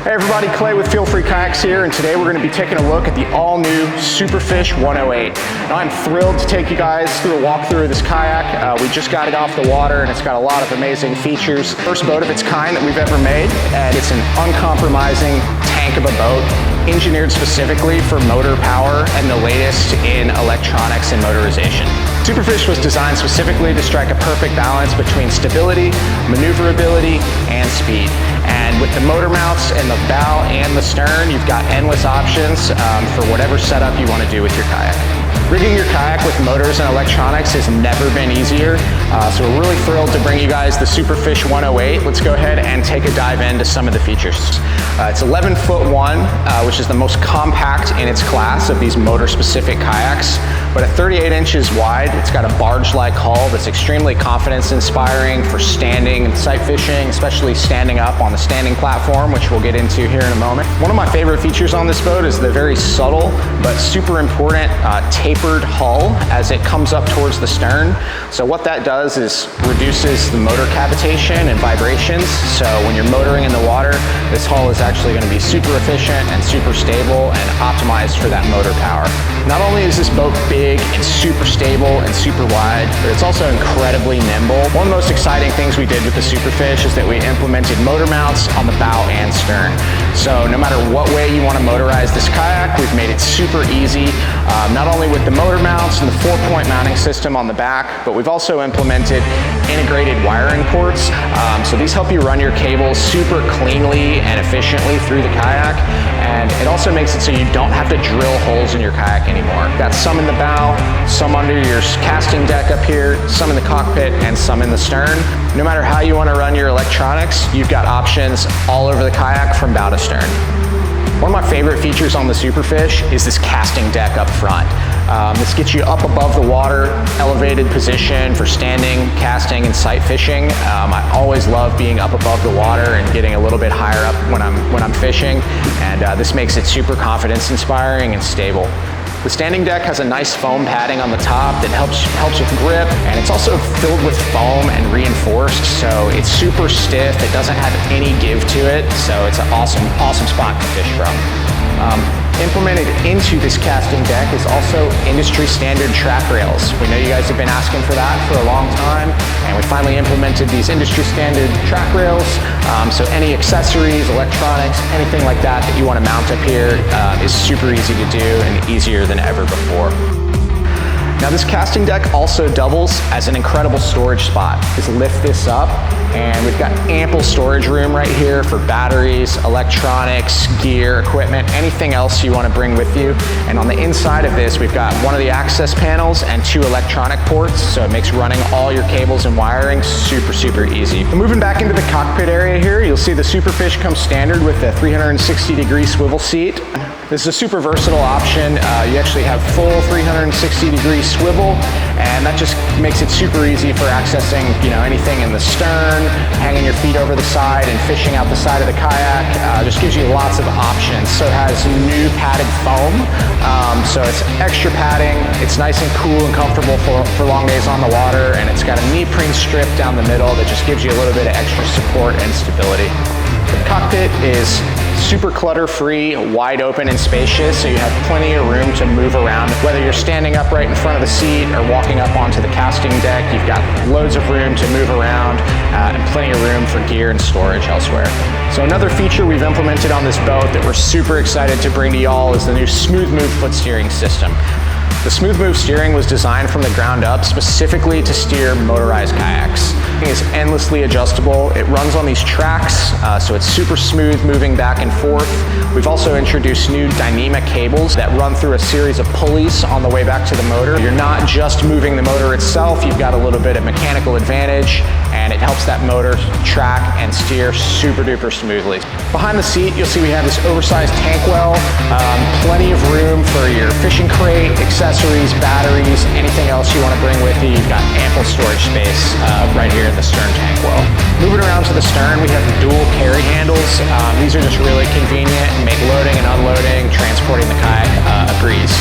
Hey everybody, Clay with Feelfree Kayaks here, and today we're going to be taking a look at the all-new Superfish 108. Now I'm thrilled to take you guys through a walkthrough of this kayak. We just got it off the water and it's got a lot of amazing features. First boat of its kind that we've ever made, and it's an uncompromising tank of a boat, engineered specifically for motor power and the latest in electronics and motorization. Superfish was designed specifically to strike a perfect balance between stability, maneuverability, and speed. And with the motor mounts in the bow and the stern, you've got endless options for whatever setup you want to do with your kayak. Rigging your kayak with motors and electronics has never been easier, so we're really thrilled to bring you guys the Superfish 108. Let's go ahead and take a dive into some of the features. It's 11'1", which is the most compact in its class of these motor-specific kayaks, but at 38 inches wide, it's got a barge-like hull that's extremely confidence-inspiring for standing and sight fishing, especially standing up on the standing platform, which we'll get into here in a moment. One of my favorite features on this boat is the very subtle but super important tapered hull as it comes up towards the stern. So what that does is reduces the motor cavitation and vibrations. So when you're motoring in the water, this hull is actually going to be super efficient and super stable and optimized for that motor power. Not only is this boat big and super stable and super wide, but it's also incredibly nimble. One of the most exciting things we did with the Superfish is that we implemented motor mounts on the bow and stern. So no matter what way you want to motorize this kayak, we've made it super easy, not only with the motor mounts and the 4-point mounting system on the back, but we've also implemented integrated wiring ports. So these help you run your cables super cleanly and efficiently through the kayak, and it also makes it so you don't have to drill holes in your kayak anymore. Got some in the bow, some under your casting deck up here, some in the cockpit, and some in the stern. No matter how you want to run your electronics, you've got options all over the kayak from bow to stern. One of my favorite features on the Superfish is this casting deck up front. This gets you up above the water, elevated position for standing, casting, and sight fishing. I always love being up above the water and getting a little bit higher up when I'm fishing, and this makes it super confidence inspiring and stable. The standing deck has a nice foam padding on the top that helps with grip, and it's also filled with foam and reinforced, so it's super stiff. It doesn't have any give to it, so it's an awesome spot to fish from. Implemented into this casting deck is also industry standard track rails. We know you guys have been asking for that for a long time, and we finally implemented these industry standard track rails. So any accessories, electronics, anything like that you want to mount up here is super easy to do and easier than ever before. Now this casting deck also doubles as an incredible storage spot. Just lift this up and we've got ample storage room right here for batteries, electronics, gear, equipment, anything else you want to bring with you. And on the inside of this, we've got one of the access panels and 2 electronic ports, so it makes running all your cables and wiring super easy. Moving back into the cockpit area here, you'll see the Superfish comes standard with a 360-degree swivel seat. This is a super versatile option. You actually have full 360-degree swivel, and that just makes it super easy for accessing, anything in the stern, hanging your feet over the side and fishing out the side of the kayak. Just gives you lots of options. So it has new padded foam, so it's extra padding. It's nice and cool and comfortable for long days on the water, and it's got a neoprene strip down the middle that just gives you a little bit of extra support and stability. The cockpit is super clutter-free, wide open and spacious, so you have plenty of room to move around. Whether you're standing up right in front of the seat or walking up onto the casting deck, you've got loads of room to move around and plenty of room for gear and storage elsewhere. So another feature we've implemented on this boat that we're super excited to bring to y'all is the new Smooth Move foot steering system. The Smooth Move steering was designed from the ground up specifically to steer motorized kayaks. It's endlessly adjustable. It runs on these tracks, so it's super smooth moving back and forth. We've also introduced new Dyneema cables that run through a series of pulleys on the way back to the motor. You're not just moving the motor itself, you've got a little bit of mechanical advantage, and it helps that motor track and steer super duper smoothly. Behind the seat, you'll see we have this oversized tank well, plenty of room for your fishing crate, accessories, batteries, anything else you want to bring with you. You've got ample storage space right here in the stern tank well. Moving around to the stern, we have dual carry handles. These are just really convenient and make loading and unloading, transporting the kayak a breeze.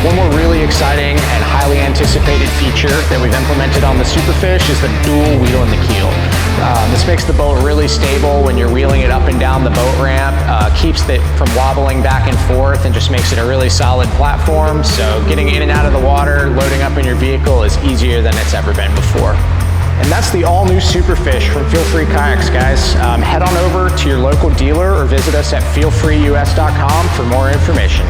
One more really exciting and highly anticipated feature that we've implemented on the Superfish is the dual wheel in the keel. This makes the boat really stable when you're wheeling it up and down the boat ramp. keeps it from wobbling back and forth and just makes it a really solid platform. So getting in and out of the water, loading up in your vehicle is easier than it's ever been before. And that's the all-new Superfish from Feelfree Kayaks, guys. Head on over to your local dealer or visit us at feelfreeus.com for more information.